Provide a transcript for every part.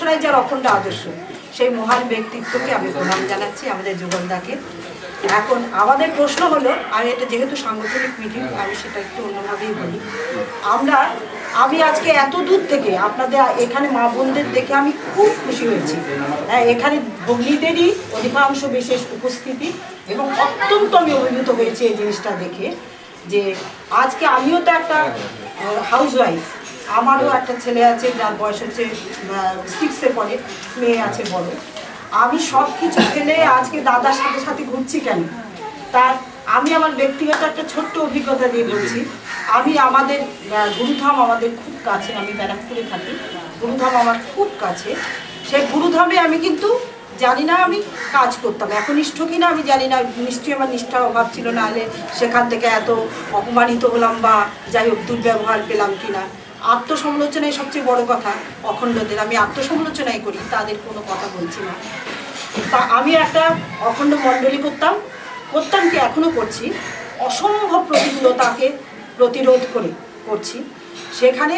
নাই যার অখণ্ড আদর্শ, সেই মহান ব্যক্তিত্বকে আমি প্রণাম জানাচ্ছি আমাদের যুগলদাকে। এখন আমাদের প্রশ্ন হলো, আমি এটা যেহেতু সাংগঠনিক মিটিং আমি সেটা একটু অন্যভাবেই বলি। আমি আজকে এত দূর থেকে আপনাদের এখানে মা বোনদের দেখে আমি খুব খুশি হয়েছি। হ্যাঁ, এখানে ভগ্নীদেরই অধিকাংশ বিশেষ উপস্থিতি এবং অত্যন্ত আমি অভিভূত হয়েছি এই জিনিসটা দেখে, যে আজকে আমিও তো একটা হাউসওয়াইফ, আমারও একটা ছেলে আছে যার বয়স হচ্ছে 6-এ পড়ে, মেয়ে আছে বড়। আমি সব কিছু ফেলে আজকে দাদার সাথে সাথে ঘুরছি কেন? তার আমি আমার ব্যক্তিগত একটা ছোট্ট অভিজ্ঞতা দিয়ে বলছি। আমি আমাদের গুরুধাম আমাদের খুব কাছে, আমি ব্যারাকপুরে থাকি, গুরুধাম আমার খুব কাছে। সেই গুরুধামে আমি কিন্তু জানি না আমি কাজ করতাম, এখন নিষ্ঠ কিনা আমি জানি না, নিশ্চয়ই আমার নিষ্ঠার অভাব ছিল, না হলে সেখান থেকে এত অপমানিত হলাম বা যাই হোক দুর্ব্যবহার পেলাম কিনা। আত্মসমালোচনাই সবচেয়ে বড় কথা। অখণ্ডদের আমি আত্মসমালোচনাই করি, তাদের কোনো কথা বলছি না। তা আমি একটা অখণ্ড মণ্ডলী করতাম কি এখনও করছি, অসম্ভব প্রতিকূলতাকে প্রতিরোধ করছি। সেখানে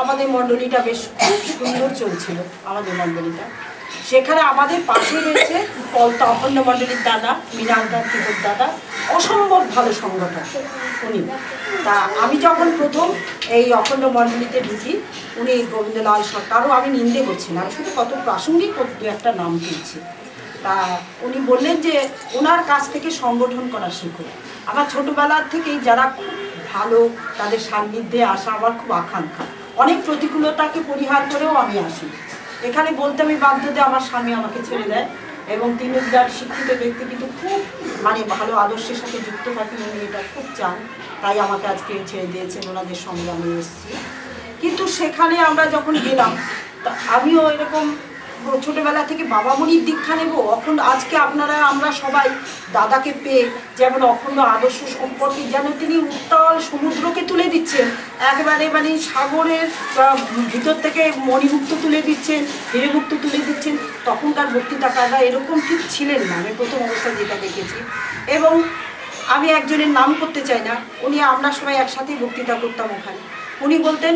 আমাদের মণ্ডলীটা বেশ খুব সুন্দর চলছিল। আমাদের মণ্ডলীটা সেখানে আমাদের পাশে রয়েছে পলতা অখণ্ড মণ্ডলীর দাদা মৃণালদার ত্রিপুর দাদা, অসম্ভব ভালো সংগঠন উনি। তা আমি যখন প্রথম এই অখণ্ড মণ্ডলীতে ঢুকি, উনি গোবিন্দলাল সরকারও, আমি নিন্দে করছি না, শুধু কত প্রাসঙ্গিক দু একটা নাম তুলছি। তা উনি বললেন যে ওনার কাছ থেকে সংগঠন করা শিখো। আমার ছোটোবেলার থেকেই যারা খুব ভালো তাদের সান্নিধ্যে আসা আমার খুব আকাঙ্ক্ষা। অনেক প্রতিকূলতাকে পরিহার করেও আমি আসি এখানে। বলতে আমি বাধ্য যে আমার স্বামী আমাকে ছেড়ে দেয় এবং তিনি বিরাট শিক্ষিত ব্যক্তি, কিন্তু খুব ভালো আদর্শের সাথে যুক্ত থাকেন, উনি এটা খুব চান, তাই আমাকে আজকে ছেড়ে দিয়েছেন, ওনাদের সঙ্গে আমি এসেছি। কিন্তু সেখানে আমরা যখন গেলাম, তা আমিও এরকম ছোটোবেলা থেকে বাবামণির দীক্ষা নেব অখণ্ড। আজকে আমরা সবাই দাদাকে পেয়ে যেমন অখণ্ড আদর্শ সম্পর্কে যেন তিনি উত্তাল সমুদ্রকে তুলে দিচ্ছেন, একেবারে সাগরের ভিতর থেকে মণিমুক্ত তুলে দিচ্ছেন, হীরেমুক্ত তুলে দিচ্ছেন। তখনকার বক্তৃতাকাররা এরকম ঠিক ছিলেন না, আমি প্রথম অবস্থায় যেটা দেখেছি। এবং আমি একজনের নাম করতে চাই না, আমরা সবাই একসাথেই বক্তৃতা করতাম ওখানে। উনি বলতেন,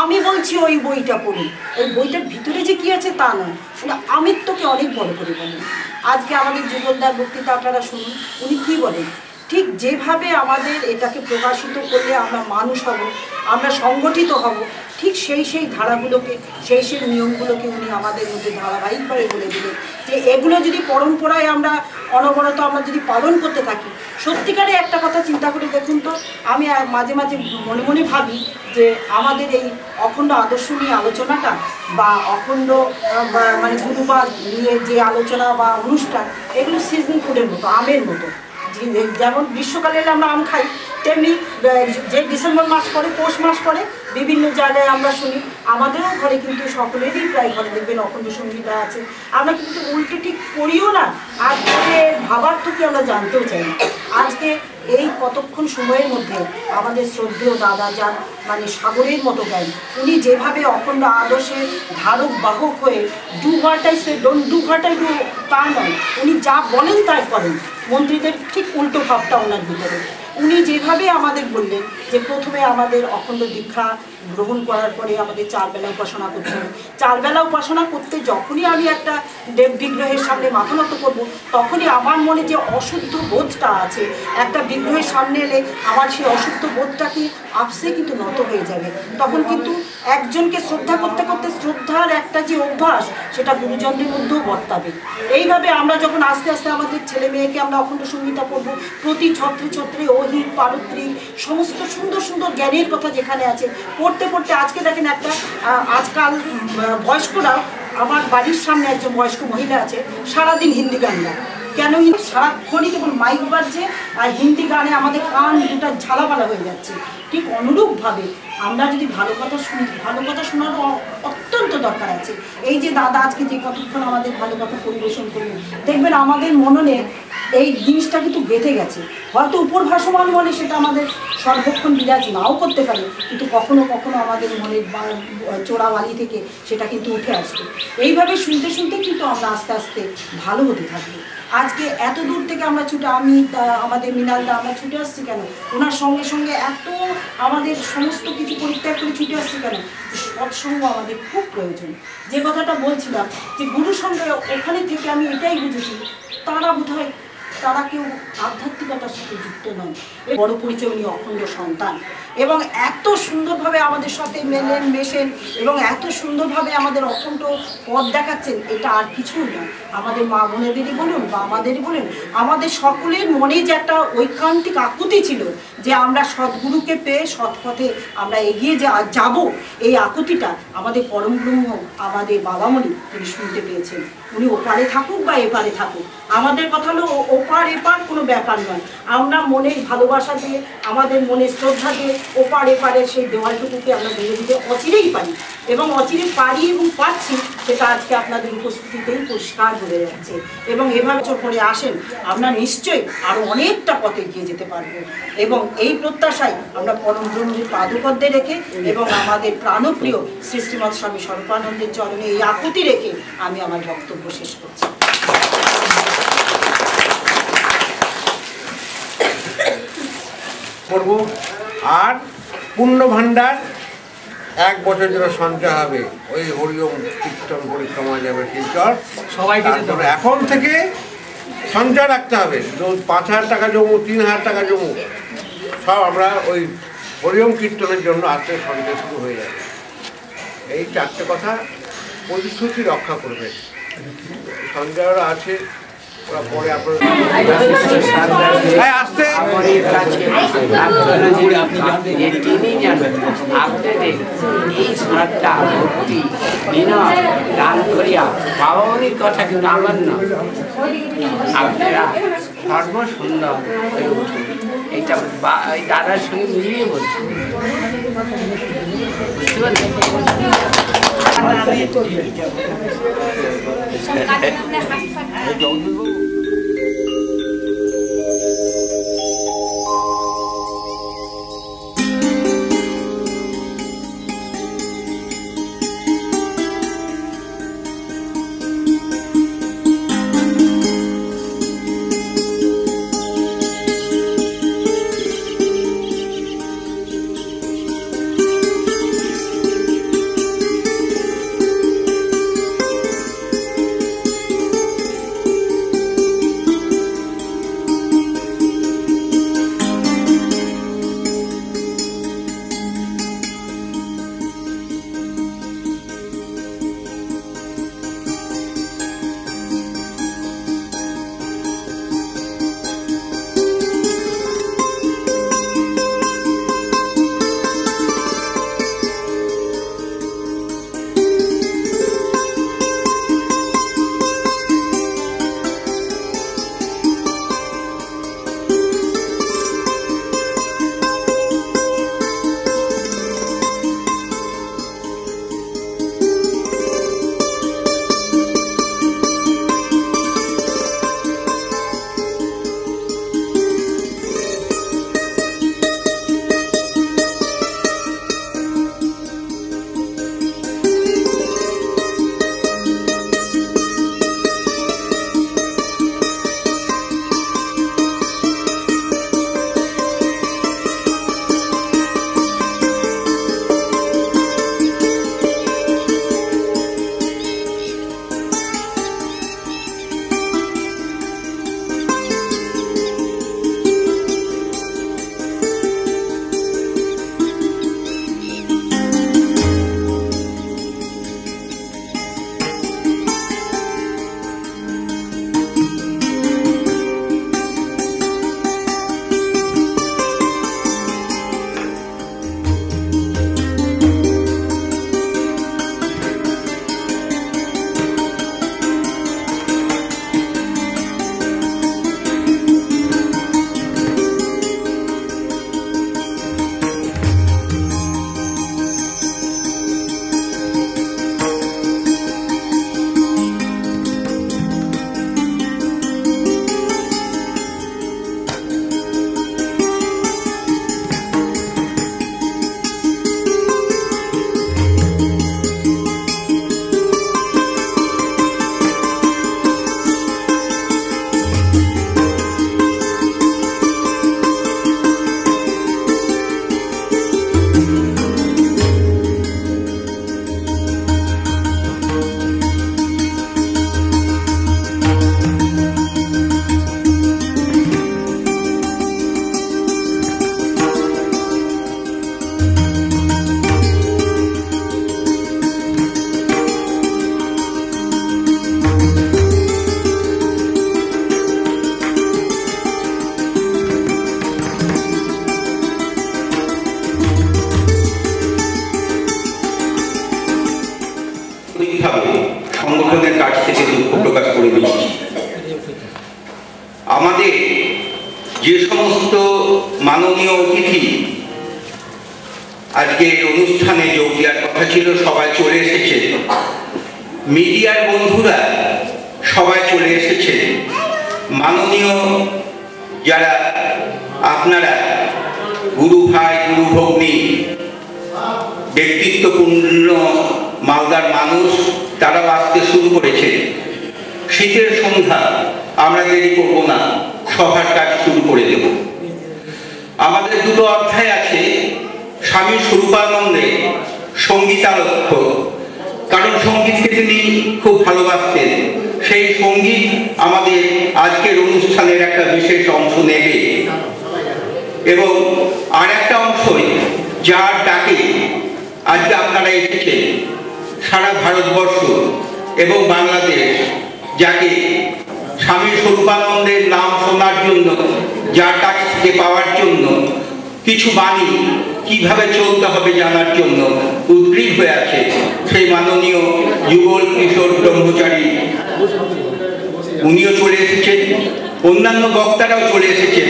আমি বলছি ওই বইটা পড়ুন, ওই বইটার ভিতরে যে কী আছে তা নয়, শুনে আমিত্বকে অনেক বড় করে বলেন। আজকে আমাদের যুগলদার বক্তৃতা আপনারা শুনুন, উনি কী বলেন। ঠিক যেভাবে আমাদের এটাকে প্রকাশিত করলে আমরা মানুষ হব, আমরা সংগঠিত হব, ঠিক সেই ধারাগুলোকে, সেই নিয়মগুলোকে উনি আমাদের মধ্যে ধারাবাহিকভাবে বলে দিলেন যে এগুলো যদি পরম্পরায় আমরা অনবরত আমরা যদি পালন করতে থাকি। সত্যিকারে একটা কথা চিন্তা করে দেখুন তো, আমি মাঝে মাঝে মনে মনে ভাবি যে আমাদের এই অখণ্ড আদর্শ নিয়ে আলোচনাটা বা অখণ্ড গুরুবার নিয়ে যে আলোচনা বা অনুষ্ঠান, এগুলো সিজনিং ফুডের মতো, আমের মতো। যেমন গ্রীষ্মকালে আমরা আম খাই, তেমনি যে ডিসেম্বর মাস পরে, পৌষ মাস পরে বিভিন্ন জায়গায় আমরা শুনি। আমাদেরও ঘরে কিন্তু সকলেরই প্রায় ঘরে দেখবেন অখণ্ড সংগীতা আছে। আমরা কিন্তু উল্টে ঠিক পড়িও না, আর ভাবার তো কি আমরা জানতেও চাই না। আজকে এই কতক্ষণ সময়ের মধ্যে আমাদের শ্রদ্ধেয় দাদা, যার সাগরের মতো জ্ঞান, উনি যেভাবে অখণ্ড আদর্শের ধারক বাহক হয়ে do what I say don't do what I do তা নয়, উনি যা বলেন তাই করেন। মন্ত্রীদের ঠিক উল্টো ভাবটা ওনার ভিতরে। উনি যেভাবে আমাদের বললেন যে প্রথমে আমাদের অখণ্ড দীক্ষা গ্রহণ করার পরে আমাদের 4 বেলা উপাসনা করতে হবে। 4 বেলা উপাসনা করতে যখনই আমি একটা দেব বিগ্রহের সামনে মাথা নত করবো, তখনই আমার মনে যে অশুদ্ধ বোধটা আছে, একটা বিগ্রহের সামনে এলে আমার সেই অশুদ্ধ বোধটা কি আপসে কিন্তু নত হয়ে যাবে। তখন কিন্তু একজনকে শ্রদ্ধা করতে করতে শ্রদ্ধার একটা যে অভ্যাস, সেটা গুরুজনদের মধ্যেও বর্তাবে। এইভাবে আমরা যখন আস্তে আস্তে আমাদের ছেলে মেয়েকে আমরা অখণ্ড সংহিতা পড়বো, প্রতি ছত্রে ছত্রে অহিত পারত্রিক সমস্ত সুন্দর সুন্দর জ্ঞানের কথা যেখানে আছে, পড়তে পড়তে আজকে দেখেন একটা আজকাল বয়স্করা, আমার বাড়ির সামনে একজন বয়স্ক মহিলা আছে, সারাদিন হিন্দি গান গায়। কেন সারাক্ষণই কেবল মাইক বাজছে আর হিন্দি গানে আমাদের কান দুটা ঝালাপালা হয়ে যাচ্ছে। ঠিক অনুরূপভাবে আমরা যদি ভালো কথা শুনি, ভালো কথা শোনার অত্যন্ত দরকার আছে। এই যে দাদা আজকে যে কতক্ষণ আমাদের ভালো কথা পরিবেশন করলেন, দেখবেন আমাদের মননে এই জিনিসটা কিন্তু গেঁথে গেছে। হয়তো উপর ভাসমান বলে সেটা আমাদের সর্বক্ষণ বিরাজ নাও করতে পারে, কিন্তু কখনো কখনো আমাদের মনের চোরাবালি থেকে সেটা কিন্তু উঠে আসবে। এইভাবে শুনতে শুনতে কিন্তু আমরা আস্তে আস্তে ভালো হতে থাকবো। আজকে এত দূর থেকে আমরা ছুটে, আমি আমাদের মৃণালদা আমরা ছুটে আসছি কেন, ওনার সঙ্গে সঙ্গে এত আমাদের সমস্ত কিছু পরিত্যাগ করে ছুটে আসছি কেন, সৎসঙ্গ আমাদের খুব প্রয়োজন। যে কথাটা বলছিলাম যে গুরু সঙ্গে, ওখানে থেকে আমি এটাই বুঝেছি তারা বোধহয় তারা কেউ আধ্যাত্মিকতার সাথে যুক্ত নন। বড় পরিচয় উনি অখণ্ড সন্তান, এবং এত সুন্দরভাবে আমাদের সাথে মেশেন এবং এত সুন্দরভাবে আমাদের অখণ্ড পথ দেখাচ্ছেন, এটা আর কিছুই না। আমাদের মা বোনেদেরই বলুন বা আমাদেরই বলুন, আমাদের সকলের মনে যে একটা ঐকান্তিক আকুতি ছিল যে আমরা সদ্গুরুকে পেয়ে সৎ পথে আমরা এগিয়ে যাব, এই আকুতিটা আমাদের পরম ব্রহ্ম আমাদের বাবামণি তিনি শুনতে পেয়েছেন। উনি ওপারে থাকুক বা এপারে থাকুক, আমাদের কথা হলো ওপার এপার কোনো ব্যাপার নয়। আমরা মনের ভালোবাসা দিয়ে, আমাদের মনে শ্রদ্ধা দিয়ে ওপার এপারে সেই দেওয়ালটুকুকে আমরা ধীরে ধীরে অচিরেই পারি, এবং অচিরে পারি এবং পাচ্ছি, সেটা আজকে আপনাদের উপস্থিতিতেই পরিষ্কার হয়ে যাচ্ছে। এবং এভাবে করে আসেন, আমরা নিশ্চয়ই আরও অনেকটা পথে এগিয়ে যেতে পারবো। এবং এই প্রত্যাশায় আমরা পরম ব্রহ্মের পাদপদ্মে রেখে এবং আমাদের প্রাণপ্রিয় শ্রী শ্রীমৎ স্বামী স্বরূপানন্দের চরণে এই আকুতি রেখে আমি আমার বক্তব্য শেষ করছি। করব। আর পূর্ণ ভাণ্ডার 1 বছর জন্য সঞ্চয় হবে, ওই হরিওম কীর্তন পরিক্রমা যাবে শিলচর সবাইকে। এখন থেকে সঞ্চয় রাখতে হবে, 5,000 টাকা জমু, 3,000 টাকা জমু, সব আমরা ওই হরিওম কীর্তনের জন্য আস্তে সঞ্চয় শুরু হয়ে যাবে। এই 4টে কথা প্রতিশ্রুতি রক্ষা করবে। সঞ্চয়রা আছে, ওরা পরে আপনার আসতে তিনি জানেন আপনাদের এই শ্রদ্ধা ভক্তি বিনয় দান করিয়া বাবামণির কথা কিন্তু আমার না, আপনারা সর্বসুন্দর হয়ে উঠুন। এইটা দাদার সঙ্গে মিলিয়ে বলছি, বুঝতে পারছেন? সংগঠনের কাছ থেকে দুঃখ প্রকাশ করে দিচ্ছি। আমাদের যে সমস্ত মাননীয় অতিথি আজকে অনুষ্ঠানে যোগ দেওয়ার কথা ছিল সবাই চলে এসেছে, মিডিয়ার বন্ধুরা সবাই চলে এসেছে, মাননীয় যারা আপনারা গুরু ভাই গুরু ভগ্নী ব্যক্তিত্বপূর্ণ মালদার মানুষ তারাও আসতে শুরু করেছে। শীতের সন্ধ্যা, আমরা দেরি করবো না, সভার কাজ শুরু করে দেব। আমাদের দুটো অধ্যায় আছে, স্বামী স্বরূপানন্দে সঙ্গীতালক্ষ, কারণ সঙ্গীতকে তিনি খুব ভালোবাসতেন। সেই সঙ্গীত আমাদের আজকের অনুষ্ঠানের একটা বিশেষ অংশ নেবে। এবং আর একটা অংশই যার ডাকে আজকে আপনারা এসেছেন, সারা ভারতবর্ষ এবং বাংলাদেশ, যাকে স্বামী স্বরূপানন্দের নাম শোনার জন্য, যার কাছ থেকে পাওয়ার জন্য, কিছু বাণী কিভাবে চলতে হবে জানার জন্য উদ্গ্রীব হয়ে আছে, সেই মাননীয় যুগল কিশোর ব্রহ্মচারী উনিও চলে এসেছেন, অন্যান্য বক্তারাও চলে এসেছেন।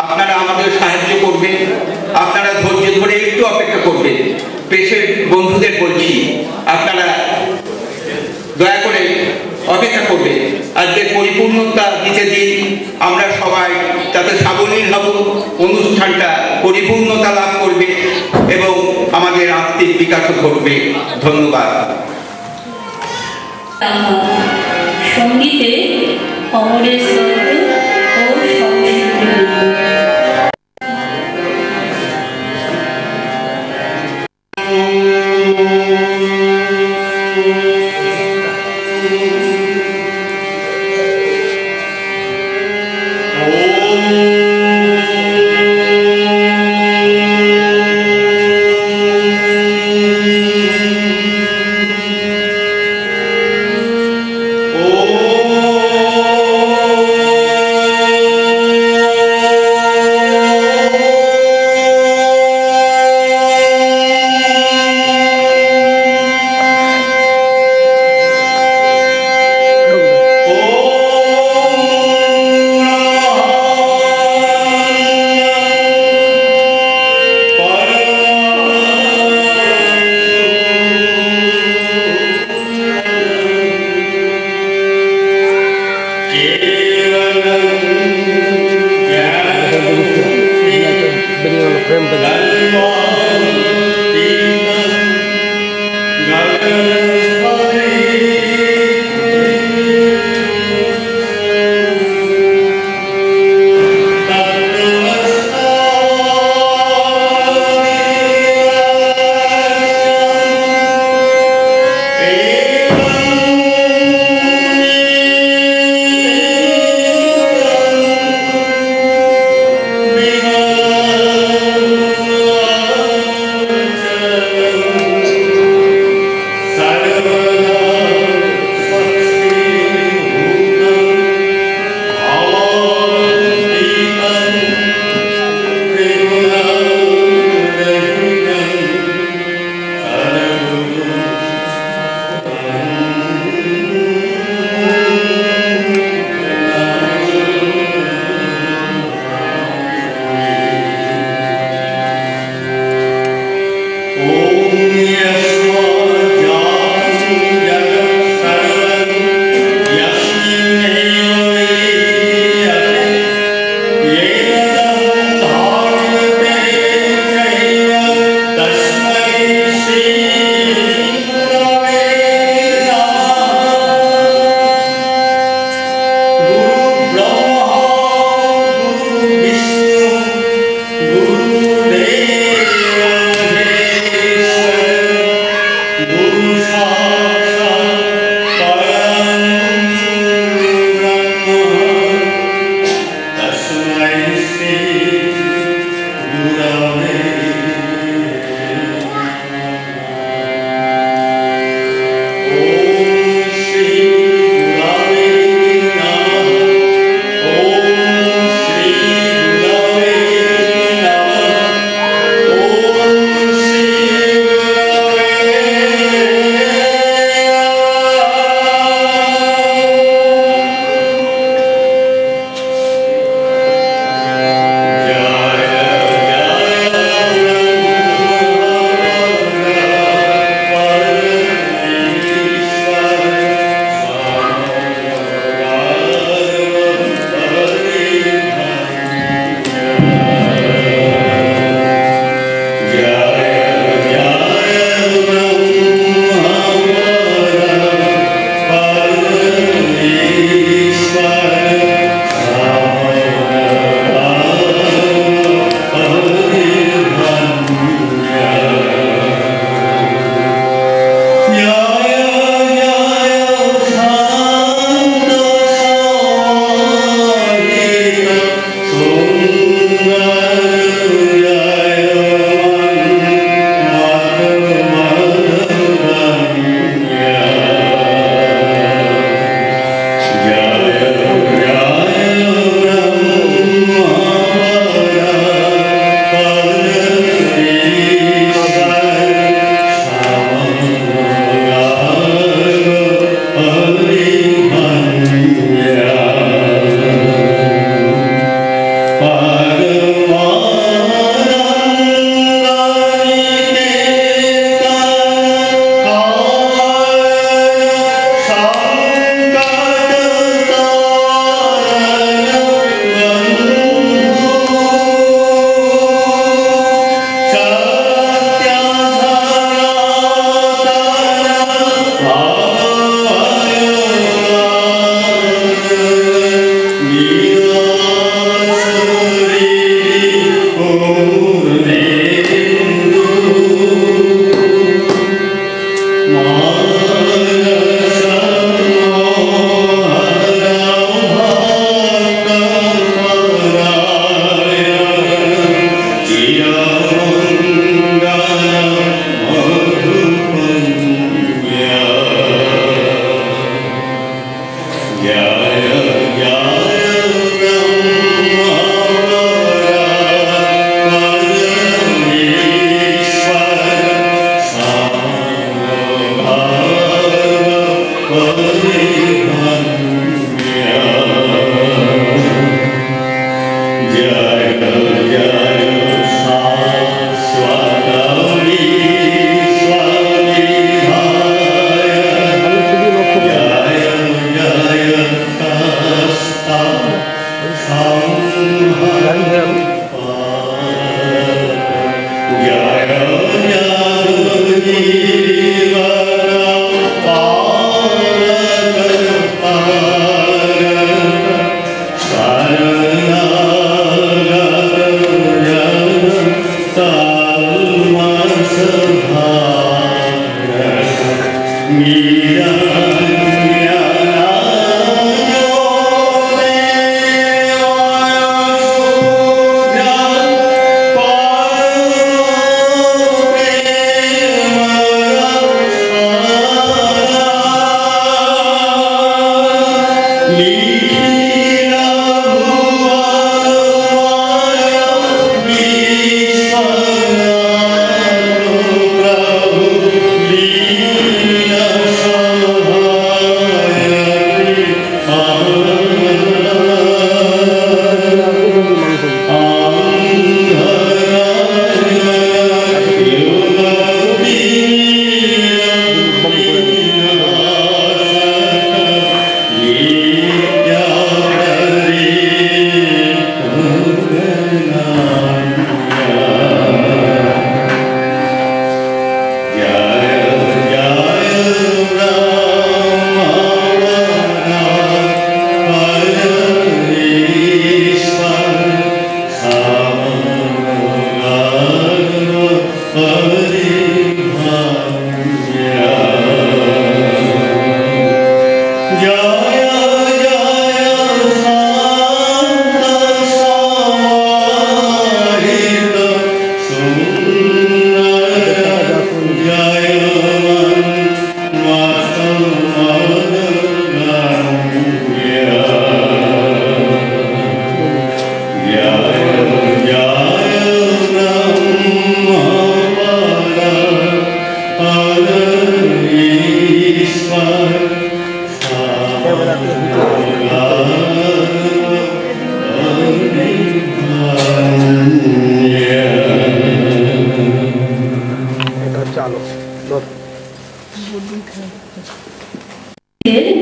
আপনারা আমাদের সাহায্য করবেন, আপনারা ধৈর্য ধরে একটু অপেক্ষা করবেন। প্রেসের বন্ধুদের বলছি, আপনারা দয়া করে অপেক্ষা করবে। আজকে পরিপূর্ণতা দিতে দিন, আমরা সবাই তাতে সাবলীল হব, অনুষ্ঠানটা পরিপূর্ণতা লাভ করবে এবং আমাদের আত্মিক বিকাশও ঘটবে। ধন্যবাদ। সঙ্গীতে অমরের ও সংস্কৃতি Oh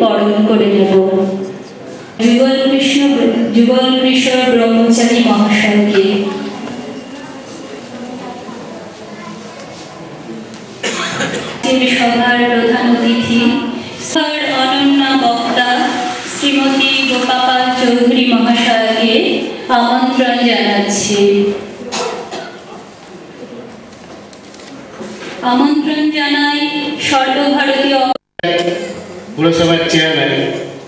বরণ করে নেব। যুগল কৃষ্ণ ব্রহ্মচারী মহাশয়কে সভার প্রধান অতিথি অনন্যা বক্তা শ্রীমতী গোপাপাল চৌধুরী মহাশয়কে আমন্ত্রণ জানাচ্ছি। আমন্ত্রণ জানাই সর্বভারতীয় পুরসভার চেয়ারম্যান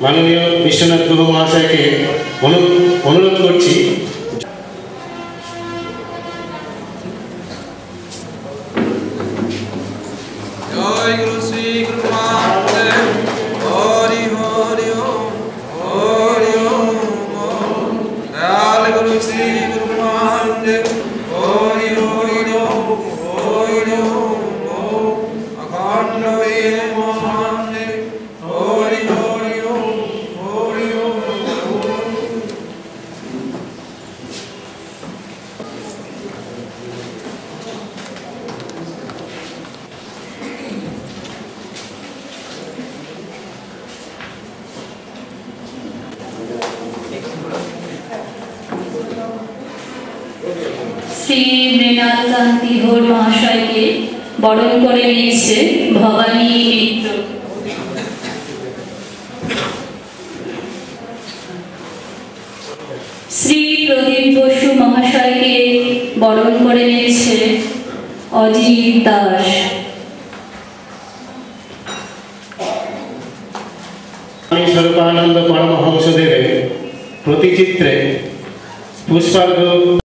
মাননীয় বিশ্বনাথ গুহ মহাশয়কে অনুরোধ করছি জয় গুরু শ্রী গুরু মহাদেব হরি হরি ওম হরি ওম দয়াল গুরু শ্রী গুরু মহাদেব হরি হরি ওম হরি ওম অখণ্ড মহাদেব হরি হরি ওম হরি ওম। শ্রী মৃণাল কান্তি ঘোষ মহাশয়কে বরণ করে নিয়েছে ভবানী মিত্র। শ্রী প্রদীপ বসু মহাশয়কে বরণ করে নিয়েছে অজিত দাস। স্বরূপানন্দ পরমহংসদেবের প্রতিচিত্রে পুষ্পার্ঘ্য